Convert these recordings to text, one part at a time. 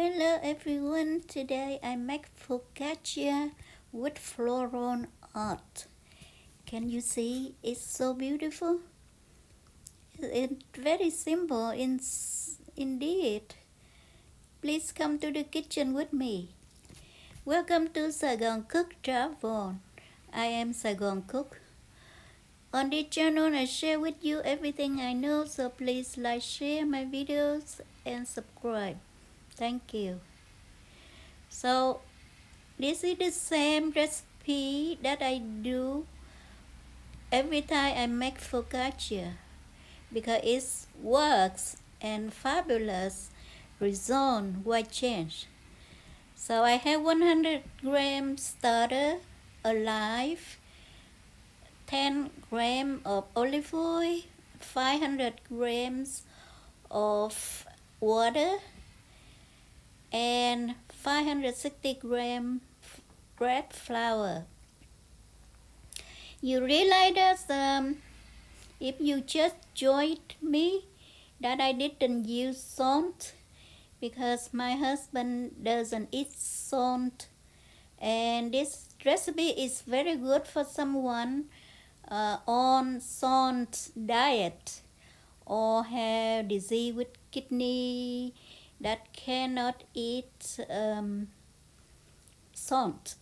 Hello everyone, today I make focaccia with floral art. Can you see? It's so beautiful. It's very simple indeed. Please come to the kitchen with me. Welcome to SaigoncookTravel. I am Saigoncook. On this channel I share with you everything I know, so please like, share my videos and subscribe. Thank you. So this is the same recipe that I do every time I make focaccia because it works and fabulous result why change. So I have 100 grams starter alive, 10 grams of olive oil, 500 grams of water, and 560 grams bread flour. You realize that if you just joined me that I didn't use salt because my husband doesn't eat salt, and this recipe is very good for someone on salt diet or have disease with kidney that cannot eat salt.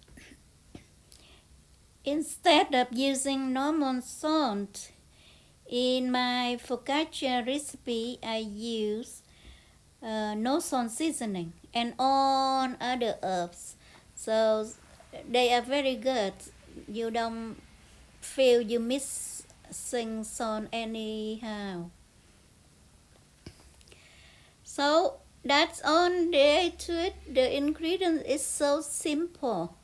Instead of using normal salt, in my focaccia recipe I use no salt seasoning and all other herbs. So they are very good. You don't feel you missing salt anyhow. So that's all there to it. The ingredient is so simple.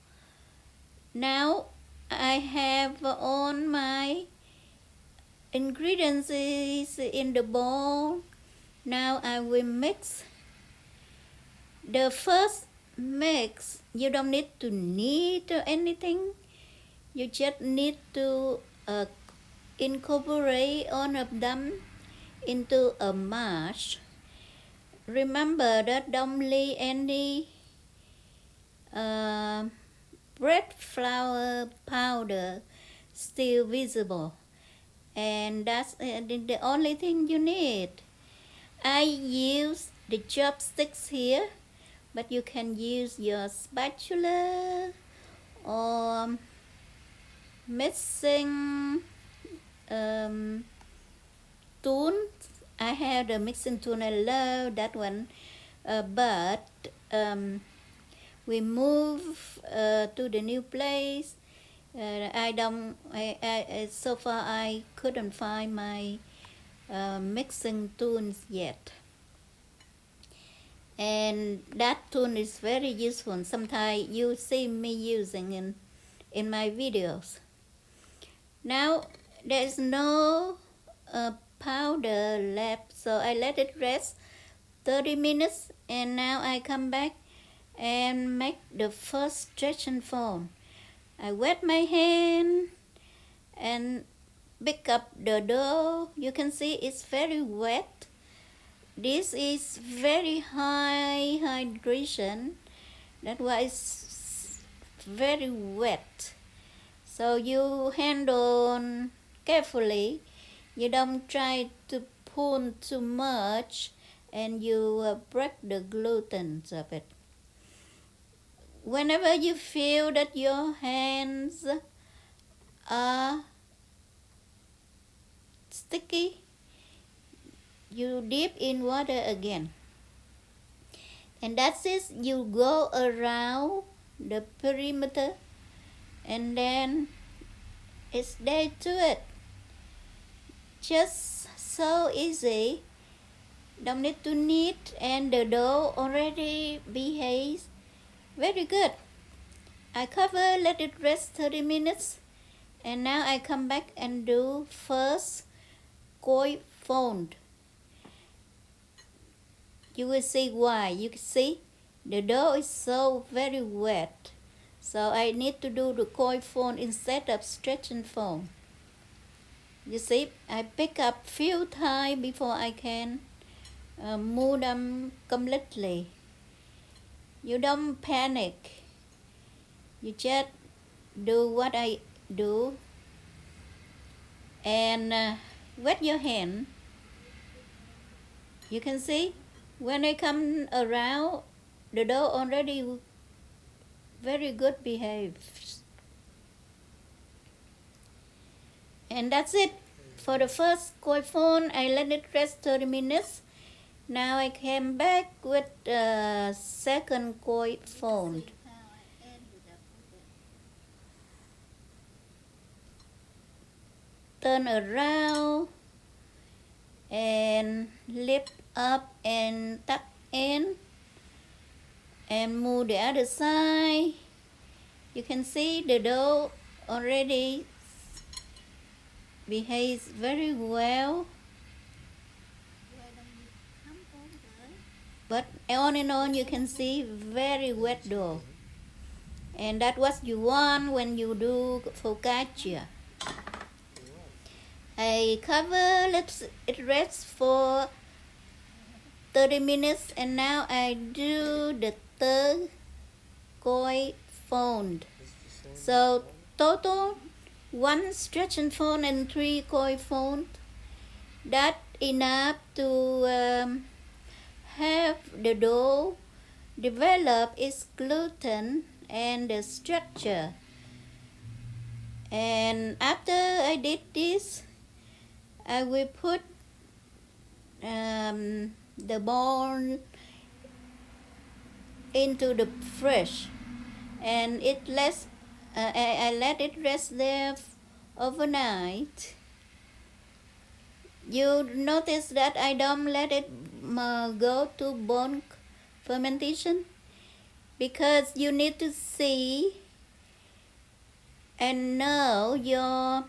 Now I have all my ingredients is in the bowl. Now I will mix. The first mix, you don't need to knead anything. You just need to incorporate all of them into a mash. Remember that don't leave any bread flour powder still visible, and that's the only thing you need. I use the chopsticks here, but you can use your spatula or mixing tool. I have the mixing tool, I love that one, but we move to the new place. So far I couldn't find my mixing tools yet, and that tool is very useful. Sometimes you see me using in my videos. Now there is no powder left, so I let it rest 30 minutes, and now I come back and make the first stretch and fold. I wet my hand and pick up the dough. You can see it's very wet. This is very high hydration, that's why it's very wet. So you handle carefully. You don't try to pull too much and you break the gluten of it. Whenever you feel that your hands are sticky, you dip in water again, and that's it. You go around the perimeter, and then it's there to it. Just so easy. Don't need to knead, and the dough already behaves very good. I cover, let it rest 30 minutes, and now I come back and do first coil fold. You will see why. You can see the dough is so very wet, so I need to do the coil fold instead of stretch and fold. You see, I pick up few times before I can move them completely. You don't panic. You just do what I do and wet your hand. You can see when I come around, the dough already very good behaves. And that's it. For the first koi phone, I let it rest 30 minutes. Now I came back with second koi phone. Turn around and lift up and tuck in and move the other side. You can see the dough already behaves very well, but on and on you can see very wet dough, and that's what you want when you do focaccia. I cover, let it rest for 30 minutes, and now I do the third koi fold. So total 1 stretch and fold and 3 koi fold. That enough to have the dough develop its gluten and the structure. And after I did this, I will put the ball into the fridge, and I let it rest there overnight. You notice that I don't let it go to bone fermentation, because you need to see and know your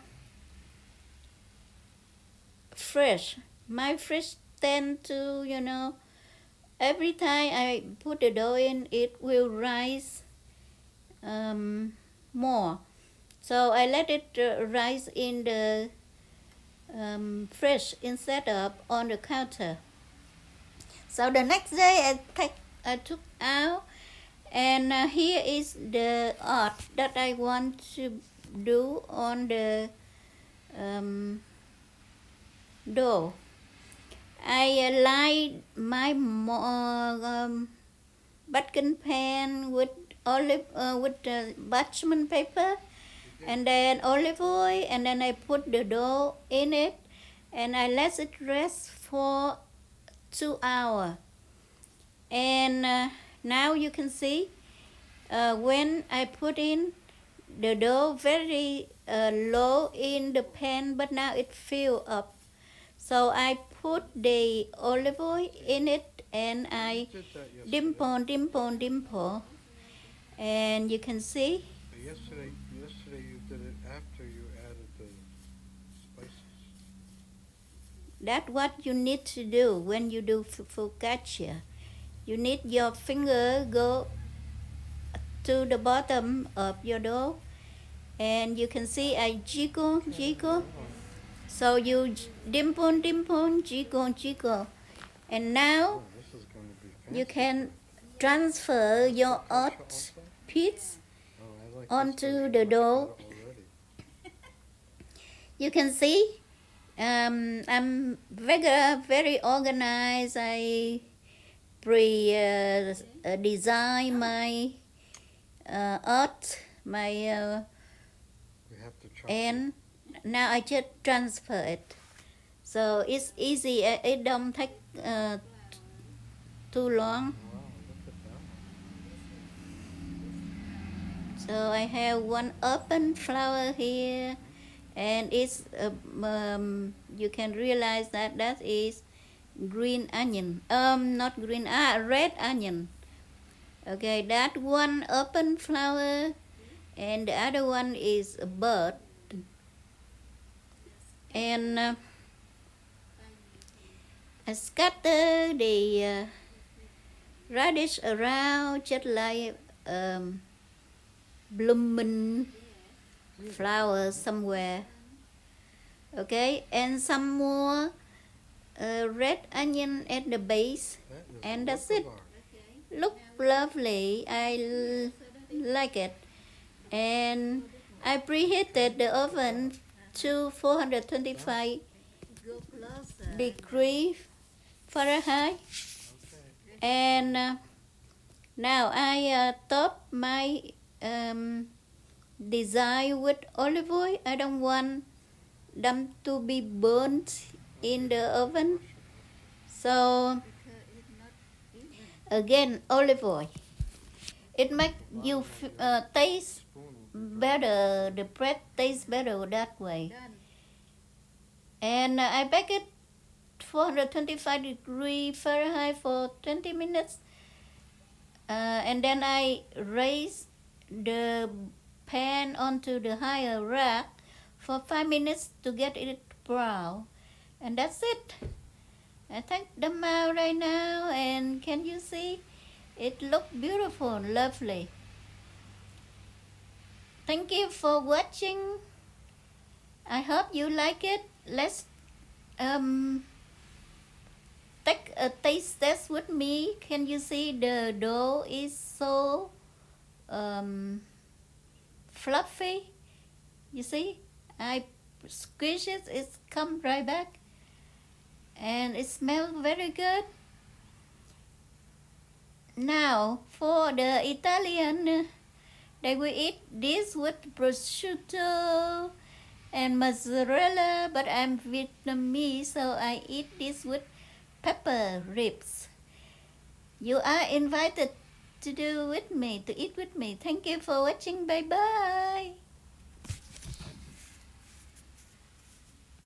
fridge. My fridge tend to, every time I put the dough in, it will rise more. So I let it rise in the fridge instead of on the counter. So the next day I took out, and here is the art that I want to do on the dough. I lined my baking pan with parchment paper, and then olive oil, and then I put the dough in it, and I let it rest for 2 hours. And now you can see when I put in the dough very low in the pan, but now it filled up. So I put the olive oil in it, and I dimple, and you can see. Yesterday you did it after you added the spices. That's what you need to do when you do focaccia. You need your finger go to the bottom of your dough, and you can see I jiggle. So you dimple, jiggle, and now This is going to be fancy. you can transfer your oat piece onto the dough. You can see I'm very organized. I design my art, and now I just transfer it. So it's easy. It don't take too long. So I have one open flower here, and it's you can realize that is green onion. Not green, red onion. Okay, that one open flower, and the other one is a bird. And I scatter the radish around just like blooming flower somewhere. Okay, and some more red onion at the base, and that's it. Look lovely. Like it. And I preheated the oven to 425 degree Fahrenheit. Okay. And now I top my design with olive oil. I don't want them to be burnt in the oven. So again, olive oil. It makes you taste better. The bread tastes better that way. And I bake it 425 degree Fahrenheit for 20 minutes. And then I raise the pan onto the higher rack for 5 minutes to get it brown. And that's it. I take them out right now, and can you see? It looks beautiful, lovely. Thank you for watching. I hope you like it. Let's take a taste test with me. Can you see the dough is so fluffy? You see? I squish it, it's come right back. And it smells very good. Now, for the Italian, they will eat this with prosciutto and mozzarella, but I'm Vietnamese, so I eat this with pepper ribs. You are invited to eat with me. Thank you for watching. Bye bye.